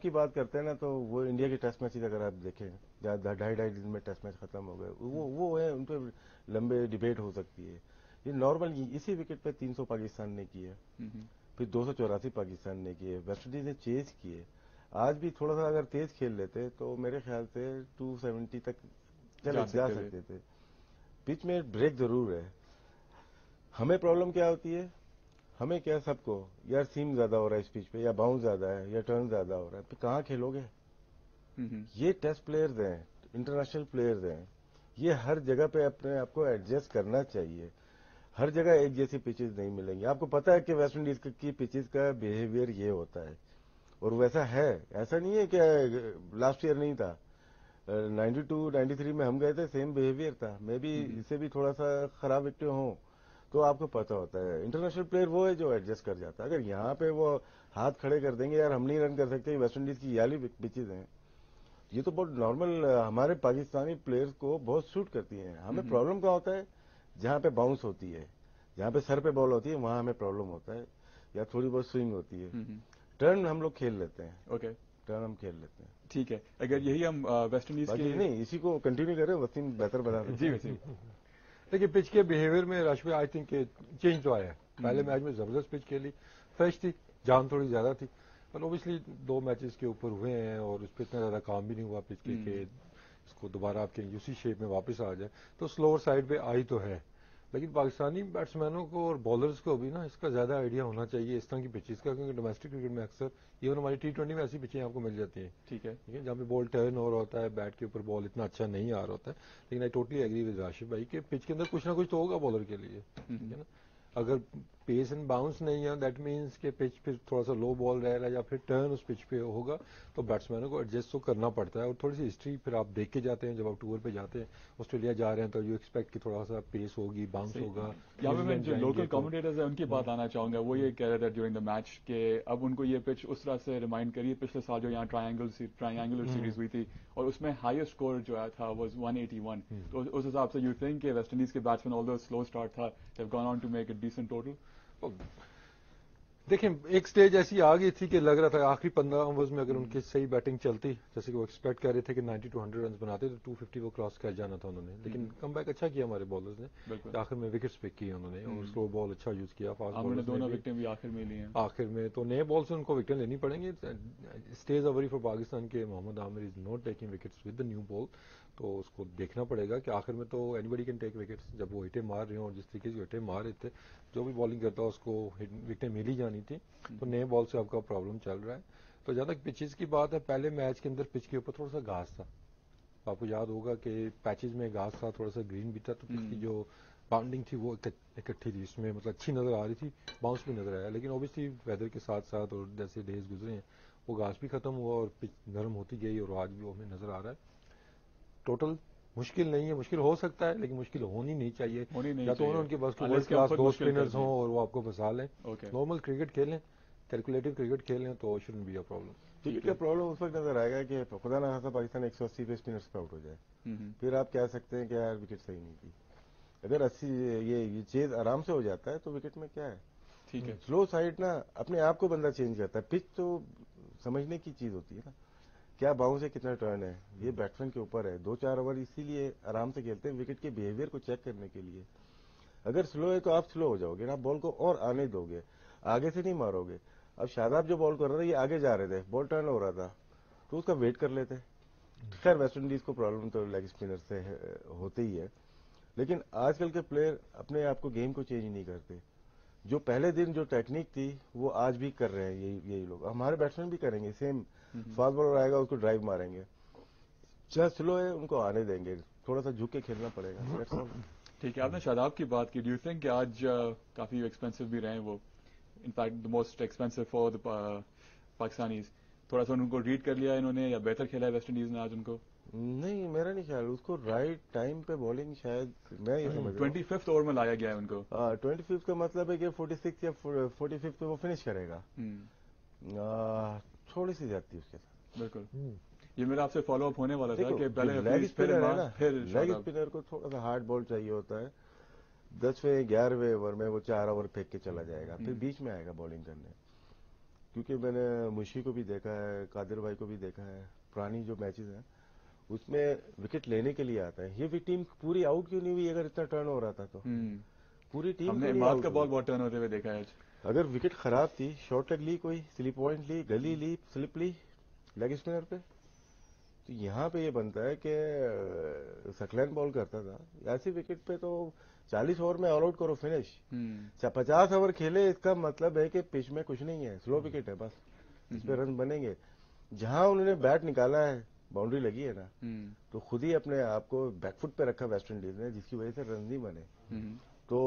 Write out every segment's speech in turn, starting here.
کی بات کرتے ہیں نا تو وہ انڈیا کے ٹیسٹ میچز اگر آپ دیکھیں 2.5 دن میں ٹیسٹ میچ ختم ہو گئے وہ ہے, ان پہ لمبے ڈیبیٹ ہو سکتی ہے. یہ نارمل اسی وکٹ پہ 300 پاکستان نے کیے, پھر 284 پاکستان نے کیے, ویسٹ انڈیز نے چیز کیے. آج بھی تھوڑا سا اگر تیز کھیل لیتے تو میرے خیال سے 270 تک جا سکتے تھے. پچ میں بریک ضرور ہے. ہمیں پرابلم کیا ہوتی ہے, ہمیں کیا سب کو یار سیم زیادہ ہو رہا ہے اس پچ پہ, یا باؤنس زیادہ ہے, یا ٹرن زیادہ ہو رہا ہے, پھر کہاں کھیلو گے؟ یہ ٹیسٹ پلیئرز ہیں, انٹرنیشنل پلیئرز ہیں, یہ ہر جگہ پہ اپنے آپ کو ایڈجسٹ کرنا چاہیے. ہر جگہ ایک جیسی پچز نہیں ملیں گی. آپ کو پتا ہے کہ ویسٹ انڈیز کی پچز کا بیہیویئر یہ ہوتا ہے, اور ویسا ہے. ایسا نہیں ہے کہ لاسٹ ایئر نہیں تھا, 92-93 میں ہم گئے تھے, سیم بیہیویئر تھا. میں بھی اس سے بھی تھوڑا سا خراب وکٹیں ہوں تو آپ کو پتا ہوتا ہے. انٹرنیشنل پلیئر وہ ہے جو ایڈجسٹ کر جاتا ہے. اگر یہاں پہ وہ ہاتھ کھڑے کر دیں گے یار ہم نہیں رن کر سکتے, ویسٹ انڈیز کی یالی پچز ہیں, یہ تو بہت نارمل ہمارے پاکستانی پلیئرز کو بہت سوٹ کرتی ہیں. ہمیں پرابلم کیا ہوتا ہے, جہاں پہ باؤنس ہوتی ہے, جہاں پہ سر پہ بال ہوتی ہے, وہاں ہمیں پرابلم ہوتا ہے, یا تھوڑی بہت سوئنگ ہوتی ہے. ٹرن ہم لوگ کھیل لیتے ہیں. اوکے, ٹرن ہم کھیل لیتے ہیں. ٹھیک ہے, اگر یہی ہم ویسٹ انڈیز باقی نہیں, اسی کو کنٹینیو کریں, وسیم بہتر بتا دیں. جی وسیم. دیکھیے پچ کے بیہیویئر میں راشد بھائی آئی تھنک کہ چینج تو آیا ہے. پہلے میچ میں زبردست پچ کھیلی, فریش تھی, جان تھوڑی زیادہ تھی, پر اوبیسلی 2 میچز کے اوپر ہوئے ہیں اور اس پہ اتنا زیادہ کام بھی نہیں ہوا پچ کے کہ اس کو دوبارہ آپ کے اسی شیپ میں واپس آ جائے. تو سلوور سائڈ پہ آئی تو ہے, لیکن پاکستانی بیٹسمینوں کو اور بالرز کو بھی نا اس کا زیادہ آئیڈیا ہونا چاہیے اس طرح کی پچز کا, کیونکہ ڈومیسٹک کرکٹ میں اکثر ایون ہماری T20 میں ایسی پچیں آپ کو مل جاتی ہیں. ٹھیک ہے, جہاں پہ بال ٹرن ہو رہا ہوتا ہے, بیٹ کے اوپر بال اتنا اچھا نہیں آ رہا ہوتا ہے. لیکن I totally agree with Rashid بھائی کہ پچ کے اندر کچھ نہ کچھ تو ہوگا بالر کے لیے, ٹھیک ہے نا. اگر پیس اینڈ باؤنس نہیں ہے دیٹ مینس کہ پچ پھر تھوڑا سا لو بال رہ رہا ہے یا پھر ٹرن اس پچ پہ ہوگا, تو بیٹسمینوں کو ایڈجسٹ تو کرنا پڑتا ہے. اور تھوڑی سی ہسٹری پھر آپ دیکھ کے جاتے ہیں, جب آپ ٹور پہ جاتے ہیں, آسٹریلیا جا رہے ہیں تو یو ایکسپیکٹ کہ تھوڑا سا پیس ہوگی, باؤنس ہوگا. یہاں پہ میں جو لوکل کمنٹیٹرز ہیں ان کی بات آنا چاہوں گا. وہ یہ کہہ رہے تھے ڈیورنگ دا میچ کہ اب ان کو یہ پچ اس طرح سے ریمائنڈ کریے پچھلے سال جو یہاں ٹرائنگولر سیریز ہوئی تھی, اور اس میں ہائیسٹ اسکور جو آیا تھا واز 181. تو اس حساب سے یو تھنک کہ ویسٹ انڈیز کے بیٹسمین آل دو سلو اسٹارٹ تھا, they've gone on to make a decent total. دیکھیں ایک سٹیج ایسی آ گئی تھی کہ لگ رہا تھا آخری 15 اوورز میں اگر ان کی صحیح بیٹنگ چلتی, جیسے کہ وہ ایکسپیکٹ کر رہے تھے کہ 90 to 100 رنز بناتے تو 250 وہ کراس کر جانا تھا انہوں نے. لیکن کم بیک اچھا کیا ہمارے بالرز نے, آخر میں وکٹس پک کیے انہوں نے, اور سلو بال اچھا یوز کیا. فاسٹ بالرز دونوں وکٹیں بھی آخر میں لی ہیں. آخر میں تو نئے بال سے ان کو وکٹیں لینی پڑیں گی. اسٹیز اوری فار پاکستان کے Mohammad Amir is not taking wickets with the new ball, تو اس کو دیکھنا پڑے گا کہ آخر میں تو anybody can take wickets. جب وہ ہٹیں مار رہے ہوں اور جس طریقے سے ہٹیں مار رہے تھے, جو بھی بالنگ کرتا اس کو وکٹیں مل ہی جانی تھی. تو نئے بال سے آپ کا پرابلم چل رہا ہے. تو جہاں تک پچز کی بات ہے, پہلے میچ کے اندر پچ کے اوپر تھوڑا سا گھاس تھا, آپ کو یاد ہوگا کہ پیچز میں گھاس تھا, تھوڑا سا گرین بھی تھا, تو پچ کی جو باؤنڈنگ تھی وہ اکٹھی تھی, اس میں مطلب اچھی نظر آ رہی تھی, باؤنس بھی نظر آیا. لیکن اوبیسلی ویدر کے ساتھ ساتھ اور جیسے ڈیز گزرے ہیں وہ گھاس بھی ختم ہوا اور پچ نرم ہوتی گئی, اور آج بھی وہ ہمیں نظر آ رہا ہے. ٹوٹل مشکل نہیں ہے, مشکل ہو سکتا ہے لیکن مشکل ہونی نہیں چاہیے. یا تو ان کے پاس ورلڈ کلاس 2 اسپنرز ہوں اور وہ آپ کو پھنسا لیں. نارمل کرکٹ کھیلیں, کیلکولیٹو کرکٹ کھیلیں, تو shouldn't be a problem. Cricket کا پرابلم اس وقت نظر آئے گا کہ خدا نہ خاصا پاکستان 180 پہ اسپنرز پہ آؤٹ ہو جائے, پھر آپ کہہ سکتے ہیں کہ یار وکٹ صحیح نہیں تھی. اگر 80 یہ چیز آرام سے ہو جاتا ہے تو وکٹ میں کیا ہے. ٹھیک ہے, سلو سائڈ نا اپنے آپ کو بندہ چینج کرتا ہے. پچ تو سمجھنے کی چیز ہوتی ہے نا, کیا باؤنس ہے, کتنا ٹرن ہے, یہ بیٹسمین کے اوپر ہے. 2-4 اوور اسی لیے آرام سے کھیلتے ہیں, وکٹ کے بیہیویئر کو چیک کرنے کے لیے. اگر سلو ہے تو آپ سلو ہو جاؤ گے, آپ بال کو اور آنے دو گے, آگے سے نہیں مارو گے. اب شاداب جو بال کر رہا تھا یہ آگے جا رہے تھے, بال ٹرن ہو رہا تھا تو اس کا ویٹ کر لیتے. خیر ویسٹ انڈیز کو پرابلم تو لیگ اسپنر سے ہوتے ہی ہے, لیکن آج کل کے پلیئر اپنے آپ کو گیم کو چینج نہیں کرتے. جو پہلے دن جو ٹیکنیک تھی وہ آج بھی کر رہے ہیں یہی لوگ. ہمارے بیٹسمین بھی کریں گے سیم. فاسٹ بالر آئے گا اس کو ڈرائیو ماریں گے, چاہے سلو ہے ان کو آنے دیں گے, تھوڑا سا جھک کے کھیلنا پڑے گا. ٹھیک ہے, آپ نے شاداب کی بات کی. ڈو یو تھنک کہ آج کافی ایکسپینسو بھی رہے وہ, in fact the most expensive for the Pakistanis. تھوڑا سا ان کو ریڈ کر لیا انہوں نے, یا بہتر کھیلا ہے ویسٹ انڈیز نے آج ان کو؟ نہیں میرا نہیں خیال, اس کو رائٹ ٹائم پہ بالنگ شاید میں یہ سمجھ رہا ہوں 25th اوور میں لایا گیا ہے ان کو. 25 کا مطلب ہے کہ 46 یا 45 پہ وہ فنش کرے گا. تھوڑی سی زیادتی اس کے ساتھ. بالکل, یہ میرا آپ سے فالو اپ ہونے والا تھا کہ پہلے لیگ اسپنر ہے نا, لیگ اسپنر کو تھوڑا سا ہارڈ بال چاہیے ہوتا ہے. 10ویں 11ویں اوور میں وہ 4 اوور پھینک کے چلا جائے گا, پھر بیچ میں آئے گا بالنگ کرنے. کیونکہ میں نے مشی کو بھی دیکھا ہے, قادر بھائی کو بھی دیکھا ہے, پرانی جو میچز ہیں اس میں وکٹ لینے کے لیے آتا ہے. یہ بھی ٹیم پوری آؤٹ کیوں نہیں ہوئی اگر اتنا ٹرن ہو رہا تھا تو؟ پوری ٹیم ہم نے کیوں نہیں عماد آؤٹ کا ہوئی؟ بال بہت ٹرن ہوتے ہوئے دیکھا ہے. اگر وکٹ خراب تھی, شارٹ لیگ لی, کوئی سلپ پوائنٹ لی, گلی لی, سلپ لی لیگ اسپنر پہ, تو یہاں پہ یہ بنتا ہے کہ سکلین بال کرتا تھا ایسی وکٹ پہ تو 40 اوور میں آل آؤٹ کرو, فنش. 50 اوور کھیلے, اس کا مطلب ہے کہ پچ میں کچھ نہیں ہے, سلو وکٹ ہے بس, اس پہ رن بنیں گے. جہاں انہوں نے بیٹ نکالا ہے, باؤنڈری لگی ہے نا, تو خود ہی اپنے آپ کو بیک فٹ پہ رکھا ویسٹ انڈیز نے, جس کی وجہ سے رن نہیں بنے. تو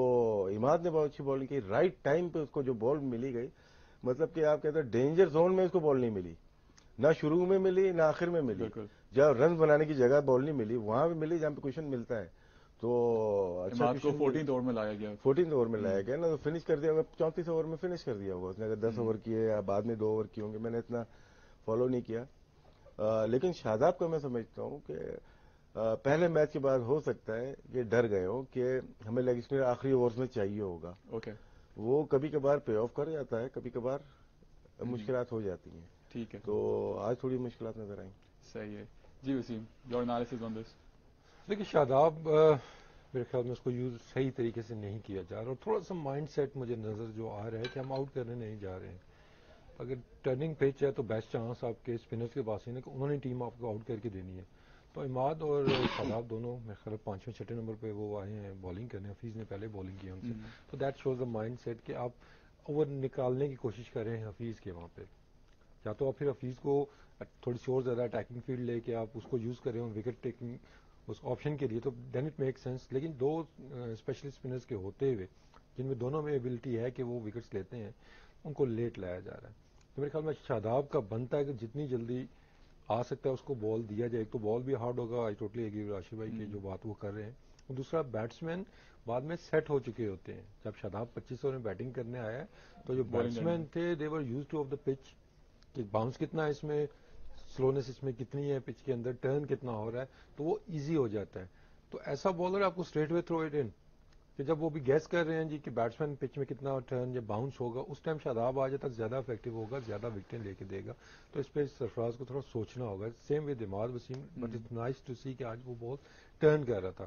عماد نے بہت اچھی بالنگ کی, رائٹ ٹائم پہ اس کو جو بال ملی گئی, مطلب کہ آپ کہتے ہیں ڈینجر زون میں اس کو بال نہیں ملی, نہ شروع میں ملی نہ آخر میں ملی. جہاں رن بنانے کی جگہ بال نہیں ملی وہاں پہ ملی جہاں پہ کوشچن ملتا ہے. تو اچھا عماد کو 14 اوور میں لایا گیا. 14 اوور میں لایا گیا نا, تو فنش کر دیا ہوگا 34 اوور میں, فنش کر دیا ہوگا اس نے, اگر 10 اوور کیے یا بعد میں 2 اوور کیے ہوں گے, میں نے اتنا فالو نہیں کیا. لیکن شاداب کو میں سمجھتا ہوں کہ پہلے میچ کے بعد ہو سکتا ہے کہ ڈر گئے ہوں کہ ہمیں لیگ اسپنر آخری اوورز میں چاہیے ہوگا. وہ کبھی کبھار پے آف کر جاتا ہے, کبھی کبھار مشکلات ہو جاتی ہیں. ٹھیک ہے, تو آج تھوڑی مشکلات نظر آئیں. صحیح ہے. جی وسیم, یور انالیسس آن دس. دیکھیے شاداب میرے خیال میں اس کو یوز صحیح طریقے سے نہیں کیا جا رہا, اور تھوڑا سا مائنڈ سیٹ مجھے نظر جو آ رہا ہے کہ ہم آؤٹ کرنے نہیں جا رہے ہیں. اگر ٹرننگ پچ ہے تو بیسٹ چانس آپ کے اسپنرز کے پاس ہے کہ انہوں نے ٹیم آپ کو آؤٹ کر کے دینی ہے. تو عماد اور شاداب دونوں میرے خیال 5ویں 6 نمبر پہ وہ آئے ہیں بالنگ کرنے. حفیظ نے پہلے بالنگ کی ان سے, تو that shows the mindset کہ آپ اوور نکالنے کی کوشش کر رہے ہیں حفیظ کے وہاں پہ. یا تو آپ پھر حفیظ کو تھوڑی سی اور زیادہ اٹیکنگ فیلڈ لے کے آپ اس کو یوز کریں وکٹ ٹیکنگ اس آپشن کے لیے, تو دین اٹ میک سینس. لیکن 2 اسپیشل اسپنرز کے ہوتے ہوئے جن میں دونوں میں ایبلٹی ہے کہ وہ وکٹس لیتے ہیں, ان کو لیٹ لایا جا رہا ہے. تو میرے خیال میں شاداب کا بنتا ہے کہ جتنی جلدی آ سکتا ہے اس کو بال دیا جائے. ایک تو بال بھی ہارڈ ہوگا, آئی ٹوٹلی ایگری راشد بھائی کی جو بات وہ کر رہے ہیں, اور دوسرا بیٹسمین بعد میں سیٹ ہو چکے ہوتے ہیں. جب شاداب 25 اوور میں بیٹنگ کرنے آیا ہے تو جو بیٹسمین تھے they were used to of the pitch, کہ باؤنس کتنا ہے اس میں, سلونیس اس میں کتنی ہے پچ کے اندر, ٹرن کتنا ہو رہا ہے, تو وہ ایزی ہو جاتا ہے. تو ایسا بالر آپ کو straight away throw it in, کہ جب وہ بھی گیس کر رہے ہیں جی کہ بیٹسمین پچ میں کتنا ٹرن یا باؤنس ہوگا, اس ٹائم شاداب آ جاتا زیادہ افیکٹو ہوگا, زیادہ وکٹیں لے کے دے گا. تو اس پہ سرفراز کو تھوڑا سوچنا ہوگا. Same with Imad Wasim, but it's nice to see کہ آج وہ بال ٹرن کر رہا تھا.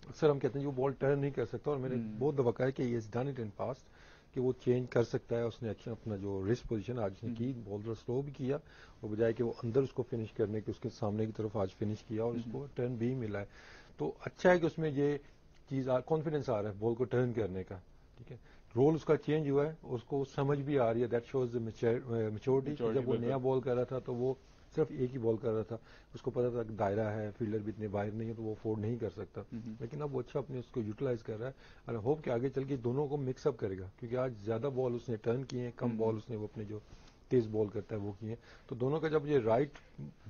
اکثر ہم کہتے ہیں کہ وہ بال ٹرن نہیں کر سکتا, اور میں نے بہت دفعہ کہا ہے کہ he has done it in past, کہ وہ چینج کر سکتا ہے. اس نے اچھا اپنا جو ریسٹ پوزیشن آج نے کی, بولر سلو بھی کیا, اور بجائے کہ وہ اندر اس کو فنش کرنے کے اس کے سامنے کی طرف آج فنش کیا, اور اس کو ٹرن بھی ملا ہے. تو اچھا ہے کہ اس میں یہ چیز کانفیڈنس آ رہا ہے بال کو ٹرن کرنے کا. ٹھیک ہے, رول اس کا چینج ہوا ہے, اس کو سمجھ بھی آ رہی ہے. That shows maturity. جب وہ نیا بال کر رہا تھا تو وہ صرف ایک ہی بال کر رہا تھا, اس کو پتا تھا کہ دائرہ ہے, فیلڈر بھی اتنے باہر نہیں ہے, تو وہ افورڈ نہیں کر سکتا. لیکن اب وہ اچھا اپنے اس کو یوٹیلائز کر رہا ہے, اور ہوپ کہ آگے چل کے دونوں کو مکس اپ کرے گا, کیونکہ آج زیادہ بال اس نے ٹرن کیے ہیں, کم بال اس نے وہ اپنے جو تیز بال کرتا ہے وہ کیے ہیں. تو دونوں کا جب یہ رائٹ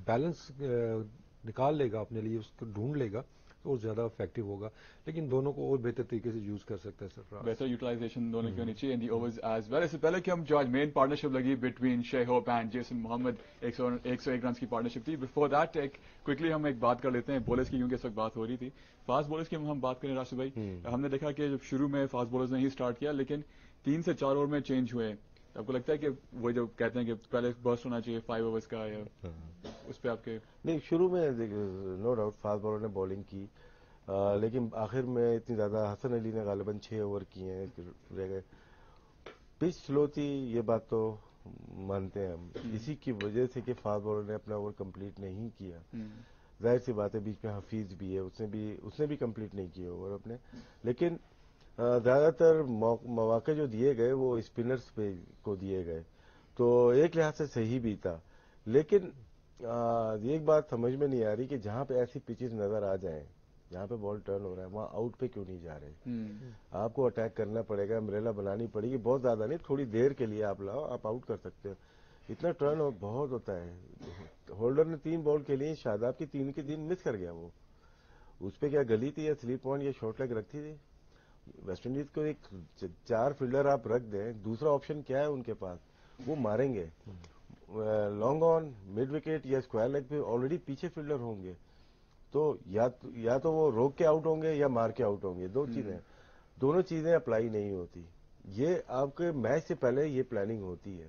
بیلنس نکال لے گا اپنے لیے, اس کو ڈھونڈ لے گا, تو زیادہ افیکٹو ہوگا. لیکن دونوں کو اور بہتر طریقے سے یوز کر سکتا ہے سرفراز. بہتر یوٹیلائزیشن دونوں کی ہونی چاہیے ان دی اوورز ایز ویل. اس سے پہلے کہ ہم جو آج مین پارٹنرشپ لگی بٹوین شے hope and Jason Muhammad, 101 runs کی پارٹنرشپ تھی. بفور دیٹ کوئکلی ہم ایک بات کر لیتے ہیں بولرز کی, کیونکہ اس وقت بات ہو رہی تھی فاسٹ بولرز کی. ہم بات کریں راشد بھائی, ہم نے دیکھا کہ جب شروع میں فاسٹ بولرز نے ہی اسٹارٹ کیا, لیکن 3 سے 4 اوور میں چینج ہوئے. آپ کو لگتا ہے کہ وہ جو کہتے ہیں کہ پہلے برسٹ ہونا چاہیے 5 اوورز کا, یا اس پہ آپ کے نہیں, شروع میں نو ڈاؤٹ فاسٹ بالر نے بالنگ کی, لیکن آخر میں اتنی زیادہ حسن علی نے غالباً 6 اوور کیے ہیں, رہ گئے. پچ سلو تھی, یہ بات تو مانتے ہیں ہم, اسی کی وجہ سے کہ فاسٹ بالر نے اپنا اوور کمپلیٹ نہیں کیا. ظاہر سی بات ہے, بیچ میں حفیظ بھی ہے, اس نے بھی کمپلیٹ نہیں کیا اوور اپنے. لیکن زیادہ تر مواقع جو دیے گئے وہ اسپنرز پہ کو دیے گئے, تو ایک لحاظ سے صحیح بھی تھا. لیکن ایک بات سمجھ میں نہیں آ رہی کہ جہاں پہ ایسی پچز نظر آ جائیں, جہاں پہ بال ٹرن ہو رہا ہے, وہاں آؤٹ پہ کیوں نہیں جا رہے. آپ کو اٹیک کرنا پڑے گا, امبریلا بنانی پڑے گی, بہت زیادہ نہیں, تھوڑی دیر کے لیے آپ لاؤ, آپ آؤٹ کر سکتے ہو. اتنا ٹرن بہت ہوتا ہے. ہولڈر نے 3 بال کھیلی, شاداب کی 3 کے 3 مس کر گیا. وہ اس پہ کیا گلی تھی یا سلیپ پوائنٹ یا شارٹ لیگ رکھتی تھی. ویسٹ انڈیز کو ایک 4 فیلڈر آپ رکھ دیں, دوسرا آپشن کیا ہے ان کے پاس, وہ ماریں گے. لانگ آن, مڈ وکٹ یا اسکوائر لیگ پہ آلریڈی پیچھے فیلڈر ہوں گے, تو یا تو وہ روک کے آؤٹ ہوں گے یا مار کے آؤٹ ہوں گے. 2 چیزیں, دونوں چیزیں اپلائی نہیں ہوتی. یہ آپ کے میچ سے پہلے یہ پلاننگ ہوتی ہے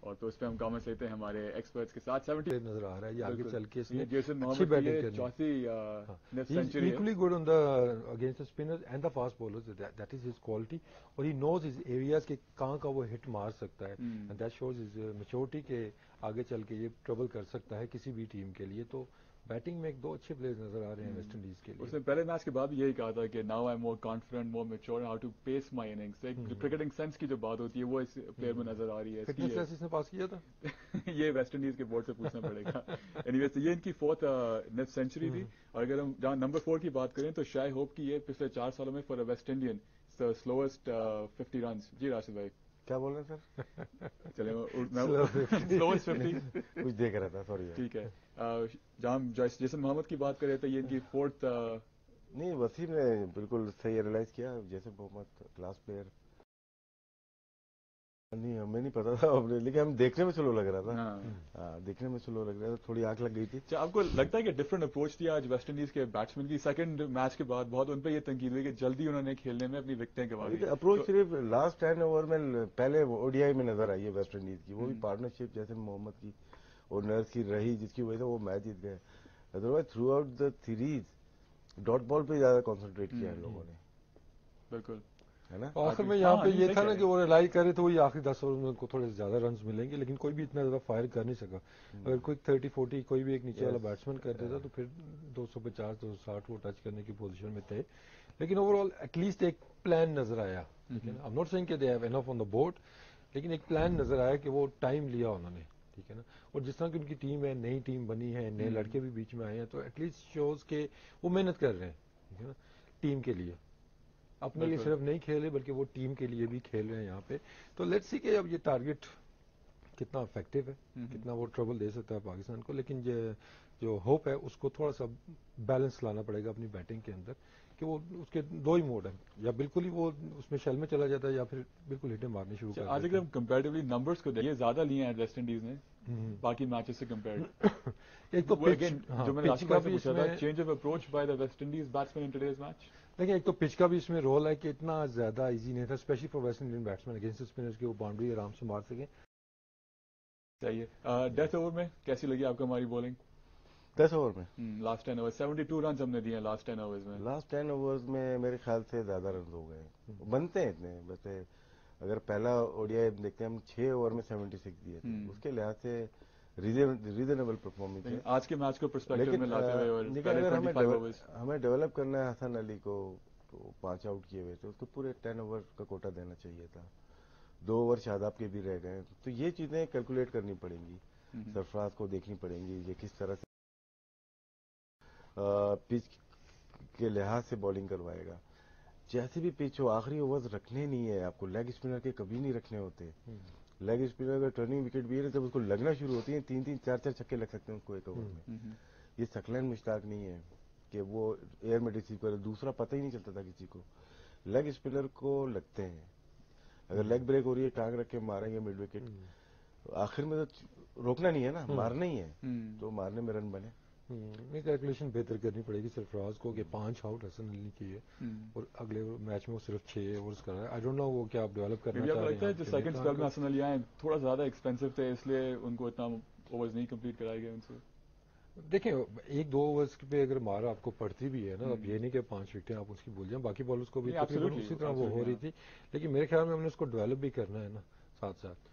اور تو اس پہ ہم کامنٹس لیتے ہیں ہمارے ایکسپرٹس کے ساتھ. 70 نظر آ رہا ہے یہ آگے چل کے اس نے جیسن اچھی محمد بیٹنگ کی کرنی چوتھی سینچری ہے. equally good on the against the spinners and the fast bowlers. That is his quality. اور he knows his areas کہ کہاں وہ ہٹ مار سکتا ہے. And that shows his maturity کہ آگے چل کے یہ ٹربل کر سکتا ہے کسی بھی ٹیم کے لیے. تو بیٹنگ میں ایک دو اچھے پلیئرز نظر آ رہے ہیں ویسٹ انڈیز کے لیے. اس نے پہلے میچ کے بعد یہی کہا تھا کہ now I'm more confident more mature how to pace my innings. ایک کرکٹنگ سینس کی جو بات ہوتی ہے وہ اس پلیئر میں نظر آ رہی ہے. فٹنس ٹیسٹ اس نے پاس کیا تھا یہ ویسٹ انڈیز کے بورڈ سے پوچھنا پڑے گا. اینی ویز یہ ان کی 4th نیٹ سینچری تھی. اور اگر ہم جہاں نمبر 4 کی بات کریں تو شائی ہوپ کی یہ پچھلے 4 سالوں میں for West Indian slowest 50 runs. جی راشد بھائی کیا بول رہے ہیں سر؟ چلے سلوسٹ 50 کچھ دیکھ رہا تھا سوری. ٹھیک ہے. جہاں ہم جیسن محمد کی بات کریں تو یہ ان کی 4th. نہیں وسیم نے بالکل صحیح ریئلائز کیا. جیسن محمد کلاس پلیئر. نہیں ہمیں نہیں پتا تھا لیکن ہم دیکھنے میں سلو لگ رہا تھا. دیکھنے میں سلو لگ رہا تھا, تھوڑی آنکھ لگ گئی تھی. آپ کو لگتا ہے کہ ڈفرنٹ اپروچ تھی آج ویسٹ انڈیز کے بیٹسمین کی؟ سیکنڈ میچ کے بعد بہت ان پہ یہ تنقید ہوئی کہ جلدی انہوں نے کھیلنے میں اپنی وکٹیں گنوا دی. اپروچ صرف لاسٹ 10 اوور میں پہلے اوڈی آئی میں نظر آئی ہے ویسٹ انڈیز کی. وہ بھی پارٹنرشپ جیسن محمد کی اور نرس کی رہی جس کی وجہ سے وہ میچ جیت گئے. Otherwise through out the series dot بال پہ زیادہ کانسنٹریٹ کیا ان لوگوں نے. بالکل ہے نا. آخر میں یہاں پہ یہ تھا نا کہ وہ ریلائی کرے تو وہی آخری 10 اوور میں ان کو تھوڑے زیادہ رنز ملیں گے, لیکن کوئی بھی اتنا زیادہ فائر کر نہیں سکا. اگر کوئی 30-40 کوئی بھی ایک نیچے والا بیٹسمین کر دیتا تو پھر 250-260 وہ ٹچ کرنے کی پوزیشن میں تھے. لیکن اوور آل ایٹ لیسٹ ایک پلان نظر آیا. ٹھیک ہے نا. آئی ایم ناٹ سیئنگ کہ they have enough on the board, لیکن ایک پلان نظر آیا کہ وہ ٹائم لیا انہوں نے. ٹھیک ہے نا. اور جس طرح کی ان کی ٹیم ہے, نئی ٹیم بنی ہے, نئے لڑکے بھی بیچ میں آئے ہیں, تو ایٹ لیسٹ شوز کہ وہ محنت کر رہے ہیں. ٹھیک ہے نا. ٹیم کے لیے اپنے لیے صرف نہیں کھیلے بلکہ وہ ٹیم کے لیے بھی کھیل رہے ہیں یہاں پہ. تو لیٹس سی کہ اب یہ ٹارگٹ کتنا افیکٹو ہے, کتنا وہ ٹربل دے سکتا ہے پاکستان کو. لیکن جو ہوپ ہے اس کو تھوڑا سا بیلنس لانا پڑے گا اپنی بیٹنگ کے اندر, کہ وہ اس کے دو ہی موڈ ہیں, یا بالکل ہی وہ اس میں شیل میں چلا جاتا ہے یا پھر بالکل ہٹیں مارنے شروع کر دیتا ہے. آج اگر ہم کمپیریٹیولی نمبرز کو دیکھیں زیادہ لیے ہیں ویسٹ انڈیز نے باقی میچز سے کمپیئرڈ. ایک تو جو میں نے راشد بھائی سے پوچھا تھا, change of approach by the West Indies batsman in today's match. لیکن ایک تو پچ کا بھی اس میں رول ہے کہ اتنا زیادہ ایزی نہیں تھا especially for West Indian batsman against spinners کے وہ باؤنڈری آرام سے مار سکیں. چاہیے. ڈیتھ اوور میں کیسی لگی آپ کو ہماری بولنگ؟ 10 اوور میں لاسٹ 10 اوور 72 رنز ہم نے دیے لاسٹ 10 اوورز میں. لاسٹ 10 اوورز میں میرے خیال سے زیادہ رنز ہو گئے, بنتے ہیں اتنے. ویسے اگر پہلا اوڈی آئی دیکھتے ہیں ہم 6 اوور میں 76 دیے تھے, اس کے لحاظ سے ریزنیبل پرفارمنس ہے. آج کے میچ کو پرسپیکٹو میں لاتے ہوئے اور اگر ہمیں ڈیولپ کرنا ہے حسن علی کو, تو 5 آؤٹ کیے ہوئے تھے, اس کو پورے 10 اوور کا کوٹا دینا چاہیے تھا. 2 اوور شاداب کے بھی رہ گئے. تو یہ چیزیں کیلکولیٹ کرنی پڑیں گی, سرفراز کو دیکھنی پڑیں گی یہ کس طرح سے پچ کے لحاظ سے بالنگ کروائے گا. جیسے بھی پچ ہو آخری اوورز رکھنے نہیں ہے آپ کو, لیگ اسپنر کے کبھی نہیں رکھنے ہوتے. لیگ اسپنر کا ٹرننگ وکٹ بھی ہے, جب اس کو لگنا شروع ہوتی ہیں 3-3 4-4 چھکے لگ سکتے ہیں اس کو ایک اوور میں. یہ سکلین مشتاق نہیں ہے کہ وہ ایئر میں ریسیو کرے, دوسرا پتہ ہی نہیں چلتا تھا کسی کو. لیگ اسپنر کو لگتے ہیں, اگر لیگ بریک ہو رہی ہے ٹانگ رکھ کے ماریں گے مڈ وکٹ, آخر میں تو روکنا نہیں ہے نا, مارنا ہی ہے, تو مارنے میں رن بنے. کیلکولیشن بہتر کرنی پڑے گی سرفراز کو کہ 5 آؤٹ حسن علی کیے اور اگلے میچ میں وہ صرف 6 اوورز کر رہا ہے. آئی ڈونٹ نو وہ کیا آپ ڈیولپ کرنا چاہ رہے ہیں. جو سیکنڈ اسپیل میں حسن علی آئے تھوڑا زیادہ ایکسپینسو تھے, اس لیے ان کو اتنا اوورز نہیں کمپلیٹ کرائے گئے ان سے. دیکھیں 1-2 اوورز پہ اگر مارا آپ کو پڑتی بھی ہے نا, اب یہ نہیں کہ 5 وکٹیں آپ اس کی بھول جائیں, باقی بالرز کو بھی تقریباً اسی طرح وہ ہو رہی تھی. لیکن میرے خیال میں ہم نے اس کو ڈیولپ بھی کرنا ہے نا ساتھ ساتھ.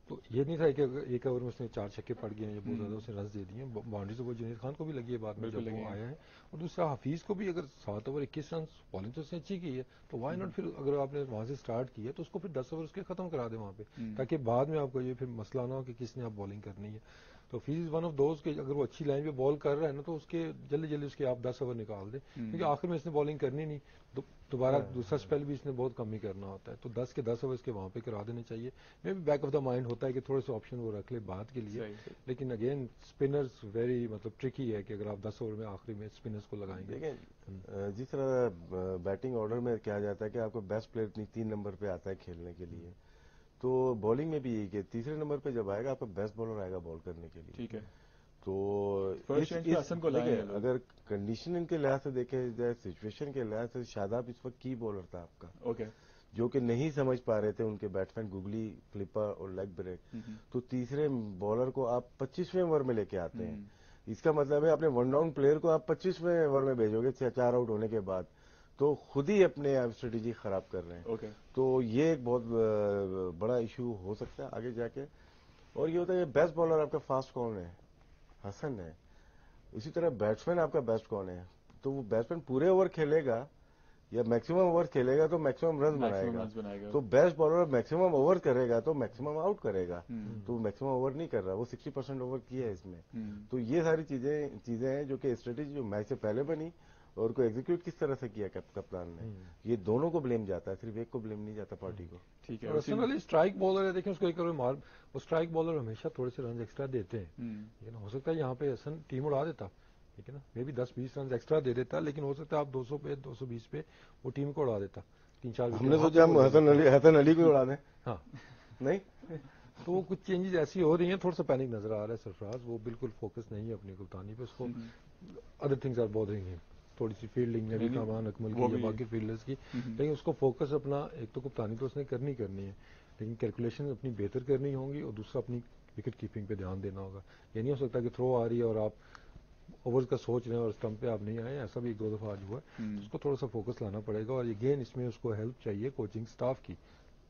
تو یہ نہیں تھا کہ ایک اوور میں اس نے 4 چھکے پڑ گئے ہیں, یہ بہت زیادہ اس نے رنز دے دیے ہیں. باؤنڈری سے وہ جنید خان کو بھی لگی ہے بعد میں جب وہ آیا ہے, اور دوسرا حفیظ کو بھی. اگر 7 اوور 21 رنز بالنگ تو اس نے اچھی کی ہے, تو وائی ناٹ پھر اگر آپ نے وہاں سے سٹارٹ کی ہے تو اس کو پھر 10 اوور اس کے ختم کرا دیں وہاں پہ, تاکہ بعد میں آپ کو یہ پھر مسئلہ نہ ہو کہ کس نے آپ بالنگ کرنی ہے. تو phase is one of those کہ اگر وہ اچھی لائن پہ بال کر رہا ہے نا, تو اس کے جلدی جلدی اس کے آپ 10 اوور نکال دیں, کیونکہ آخر میں اس نے بالنگ کرنی نہیں, دوبارہ دوسرا اسپیل بھی اس نے بہت کم ہی کرنا ہوتا ہے. تو 10 کے 10 اوور اس کے وہاں پہ کرا دینے چاہیے. میں بھی بیک آف دا مائنڈ ہوتا ہے کہ تھوڑے سے آپشن وہ رکھ لے بعد کے لیے, لیکن اگین اسپنرز ویری مطلب ٹرکی ہے کہ اگر آپ 10 اوور میں آخری میں اسپنرز کو لگائیں گے. دیکھیں جس طرح بیٹنگ آرڈر میں کہا جاتا ہے کہ آپ کو بیسٹ پلیئر 3 نمبر پہ آتا ہے کھیلنے کے لیے, تو بالنگ میں بھی یہی کہ تیسرے نمبر پہ جب آئے گا آپ کا بیسٹ بالر آئے گا بال کرنے کے لیے. ٹھیک ہے, تو اگر کنڈیشن کے لحاظ سے دیکھے جائے, سچویشن کے لحاظ سے شاداب اس وقت کی بالر تھا آپ کا. جو کہ نہیں سمجھ پا رہے تھے ان کے بیٹسمین گگلی، فلپر اور لیگ بریک، تو تیسرے بالر کو آپ 25ویں اوور میں لے کے آتے ہیں. اس کا مطلب ہے اپنے ون ڈاؤن پلیئر کو آپ 25ویں اوور میں بھیجو گے 4 آؤٹ ہونے کے بعد، تو خود ہی اپنے اسٹریٹجی خراب کر رہے ہیں. تو یہ ایک بہت بڑا ایشو ہو سکتا ہے آگے جا کے. اور یہ ہوتا ہے کہ بیسٹ بالر آپ کا فاسٹ کون ہے؟ حسن ہے. اسی طرح بیٹسمین آپ کا بیسٹ کون ہے؟ تو وہ بیٹسمین پورے اوور کھیلے گا یا میکسیمم اوور کھیلے گا تو میکسیمم رنز بنائے گا. تو بیسٹ بالر میکسیمم اوور کرے گا تو میکسیمم آؤٹ کرے گا. تو میکسیمم اوور نہیں کر رہا، وہ 60% اوور کیا ہے اس میں. تو یہ ساری چیزیں ہیں جو کہ اسٹریٹجی جو میچ سے پہلے بنی اور کو ایگزیکیوٹ کس طرح سے کیا کپتان نے، یہ دونوں کو بلیم جاتا ہے، صرف ایک کو بلیم نہیں جاتا پارٹی کو. ٹھیک ہے. حسن علی اسٹرائک بالر ہے، دیکھیں اس کو ایک مار، وہ اسٹرائک بالر ہمیشہ تھوڑے سے رنز ایکسٹرا دیتے ہیں. لیکن ہو سکتا ہے یہاں پہ حسن ٹیم اڑا دیتا، ٹھیک ہے نا، مے بی 10-20 رنز ایکسٹرا دے دیتا، لیکن ہو سکتا ہے آپ 200 پہ 220 پہ وہ ٹیم کو اڑا دیتا. 3-4 ہم نے سوچا ہم حسن علی کو اڑا دیں. ہاں نہیں، تو وہ کچھ چینجز ایسی ہو رہی ہیں، تھوڑا سا پینک نظر آ رہا ہے سرفراز. وہ بالکل فوکس نہیں ہے اپنی کپتانی پہ، اس کو ادر تھنگز آر بودرنگ ہم. تھوڑی سی فیلڈنگ میں بھی کامان اکمل کی یا باقی فیلڈرز کی، لیکن اس کو فوکس اپنا ایک تو کپتانی تو اس نے کرنی ہے، لیکن کیلکولیشن اپنی بہتر کرنی ہوں گی، اور دوسرا اپنی وکٹ کیپنگ پہ دھیان دینا ہوگا. یہ نہیں ہو سکتا کہ تھرو آ رہی ہے اور آپ اوورز کا سوچ رہے ہیں اور اسٹمپ پہ آپ نہیں آئے. ایسا بھی 1-2 دفعہ آج ہوا ہے. اس کو تھوڑا سا فوکس لانا پڑے گا. اور اگین اس میں اس کو ہیلپ چاہیے کوچنگ سٹاف کی.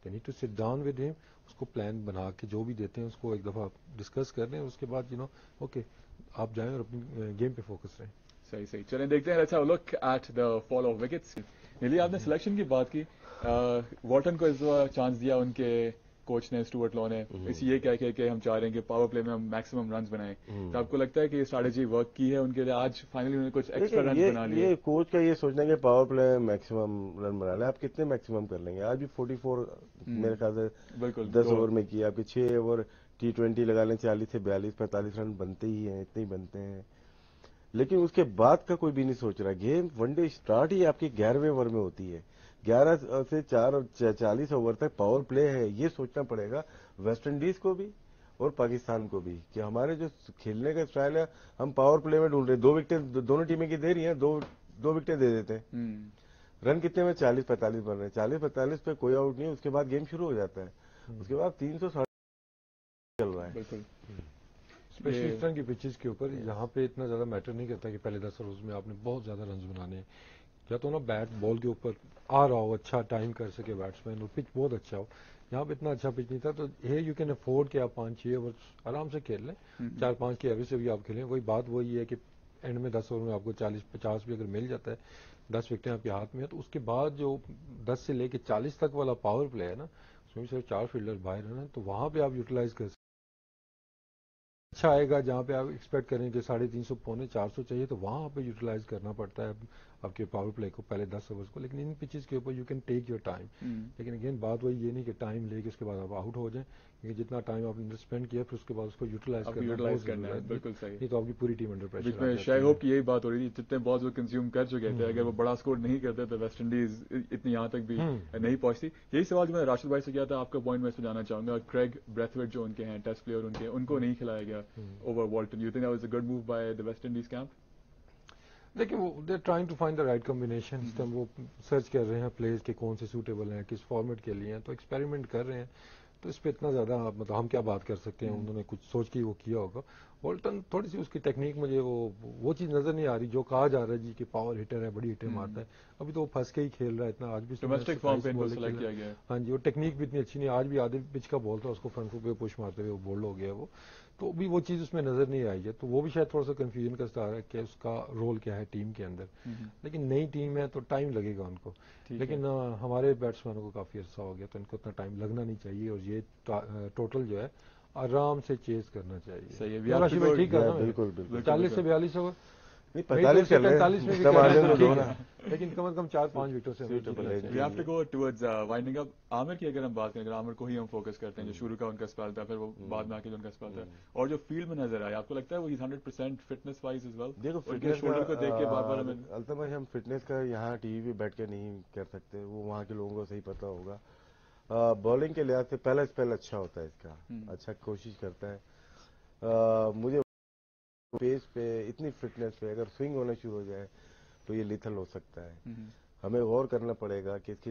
They need to sit down with ہم، اس کو پلان بنا کے جو بھی دیتے ہیں اس کو ایک دفعہ ڈسکس کر لیں. اس کے بعد اوکے آپ جائیں اور اپنی گیم پہ فوکس رہیں. صحیح. چلیں دیکھتے ہیں. Let's have a look at the fall of wickets. نیلی آپ نے سلیکشن کی بات کی، وارٹن کو اس دفعہ چانس دیا ان کے کوچ نے، اسٹوارٹ لا نے، یہ کہہ کے کہ ہم چاہ رہے ہیں کہ پاور پلے میں ہم میکسیمم رنز بنائیں. تو آپ کو لگتا ہے کہ یہ اسٹریٹجی ورک کی ہے ان کے لیے؟ آج فائنلی انہوں نے کچھ ایکسٹرا رنز بنا لیے. یہ کوچ کا یہ سوچنا ہے کہ پاور پلے میں میکسیمم رن بنا لیں. آپ کتنے میکسیمم کر لیں گے؟ آج بھی 44 میرے خیال سے بالکل 10 اوور میں کیا. آپ کے 6 اوور T20 لگا لیں، 40 سے 42-45 رن بنتے ہی ہیں، اتنے ہی بنتے ہیں. لیکن اس کے بعد کا کوئی بھی نہیں سوچ رہا. گیم ون ڈے اسٹارٹ ہی آپ کی 11ویں اوور میں ہوتی ہے. 11 سے 40 اوور تک پاور پلے ہے. یہ سوچنا پڑے گا ویسٹ انڈیز کو بھی اور پاکستان کو بھی کہ ہمارے جو کھیلنے کا اسٹائل ہے ہم پاور پلے میں ڈھونڈ رہے ہیں. 2 وکٹیں دونوں ٹیمیں کی دے رہی ہیں، 2 وکٹیں دے دیتے ہیں. رن کتنے میں 40-45 بن رہے ہیں. 40-45 پہ کوئی آؤٹ نہیں، اس کے بعد گیم شروع ہو جاتا ہے. اس کے بعد 360 چل رہا ہے. بالکل. اسپیشلی اس طرح کی پچز کے اوپر یہاں پہ اتنا زیادہ میٹر نہیں کرتا کہ پہلے 10 اوورز میں آپ نے بہت زیادہ رنز بنانے ہیں. یا تو نا بیٹ بال کے اوپر آ رہا ہو، اچھا ٹائم کر سکے بیٹسمین، اور پچ بہت اچھا ہو. یہاں پہ اتنا اچھا پچ نہیں تھا. تو یو کین افورڈ کہ آپ 5-6 اوور آرام سے کھیل لیں. 4-5 کی ایوریج سے بھی آپ کھیلیں. وہی بات وہی ہے کہ اینڈ میں 10 اوور میں آپ کو 40-50 بھی اگر مل جاتا ہے، 10 وکٹیں آپ کے ہاتھ میں ہیں، تو اس کے بعد جو 10 سے لے کے 40 تک والا پاور پلے ہے نا، اس میں بھی صرف 4 فیلڈر باہر ہیں نا، تو وہاں پہ آپ یوٹیلائز کر سکتے اچھا آئے گا. جہاں پہ آپ ایکسپیکٹ کریں کہ 350-400 چاہیے، تو وہاں پہ یوٹیلائز کرنا پڑتا ہے آپ کے پاور پلے کو پہلے 10 اوورز کو. لیکن ان پچز کے اوپر you can take your time. لیکن اگین بات وہی یہ نہیں کہ ٹائم لے کے اس کے بعد آپ آؤٹ ہو جائیں، کیونکہ جتنا ٹائم آپ نے اسپینڈ کیا پھر اس کے بعد اس کو یوٹیلائز کرنا ہے. بالکل صحیح. نہیں تو آپ کی پوری ٹیم انڈر پریشر. بیچ میں شائی ہوپ کی یہی بات ہو رہی تھی، جتنے بالز وہ کنزیوم کر چکے تھے، اگر وہ بڑا اسکور نہیں کرتے تو ویسٹ انڈیز اتنی یہاں تک بھی نہیں پہنچتی. یہی سوال جو میں نے راشد بھائی سے کیا تھا، آپ کا پوائنٹ میں اس پہ جانا چاہوں گا. کریگ بریتھویٹ جو ان کے ہیں ٹیسٹ پلیئر، ان کو نہیں کھلایا گیا over Walton. You think that was a good move by the West Indies camp? دیکھیں وہ they trying to find the right combination. اس ٹائم وہ سرچ کر رہے ہیں پلیز کے کون سے سوٹیبل ہیں، کس فارمیٹ کے لیے ہیں، تو ایکسپیریمنٹ کر رہے ہیں. تو اس پہ اتنا زیادہ مطلب ہم کیا بات کر سکتے ہیں. انہوں نے کچھ سوچ کے وہ کیا ہوگا. والٹن تھوڑی سی اس کی ٹیکنیک مجھے وہ چیز نظر نہیں آ رہی جو کہا جا رہا ہے جی کہ پاور ہٹر ہے، بڑی ہٹیں مارتا ہے. ابھی تو وہ پھنس کے ہی کھیل رہا ہے اتنا. آج بھی ڈومیسٹک فارم پہ ان کو سلیکٹ کیا گیا ہے. ہاں جی، وہ ٹیکنیک بھی اتنی اچھی نہیں. آج بھی آدھے پچ کا بال تھا، اس کو فرنٹ فٹ پہ پش مارتے ہوئے وہ بولڈ ہو گیا وہ. تو بھی وہ چیز اس میں نظر نہیں آئی ہے. تو وہ بھی شاید تھوڑا سا کنفیوژن کا سٹار ہے کہ اس کا رول کیا ہے ٹیم کے اندر. لیکن نئی ٹیم ہے تو ٹائم لگے گا ان کو. لیکن ہمارے بیٹسمینوں کو کافی عرصہ ہو گیا تو ان کو اتنا ٹائم لگنا نہیں چاہیے. اور یہ ٹوٹل جو ہے آرام سے چیز کرنا چاہیے. صحیح. راشد بھائی ٹھیک ہے نا؟ بالکل 40 سے 42 اوور 45 کر لیں، لیکن کم از کم 4-5 وکٹوں سے we have to go towards winding up. Amir کی اگر ہم بات کریں، عامر کو ہی ہم فوکس کرتے ہیں جو شروع کا ان کا اسپیل تھا، پھر وہ بعد میں آ کے جو ان کا اسپیل تھا، اور جو فیلڈ میں نظر آیا، آپ کو لگتا ہے وہ 100% فٹنس وائز از ویل؟ دیکھو فٹنس شولڈر کو دیکھ کے بار بار ہمیں التمش ہم فٹنس کا یہاں ٹی وی پہ بیٹھ کے نہیں کر سکتے، وہ وہاں کے لوگوں کو صحیح پتا ہوگا. بالنگ کے لحاظ سے پہلا اسپیل اچھا ہوتا ہے اس کا، اچھا کوشش کرتا ہے. مجھے پیس پہ اتنی فٹنس پہ اگر سوئنگ ہونا شروع ہو جائے تو یہ لیتھل ہو سکتا ہے. ہمیں غور کرنا پڑے گا کہ اس کی